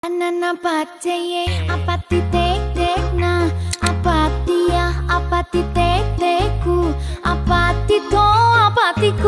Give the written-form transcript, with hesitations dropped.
Anana paceye apati tek tek na apati ya apati tek teku apati to apatiku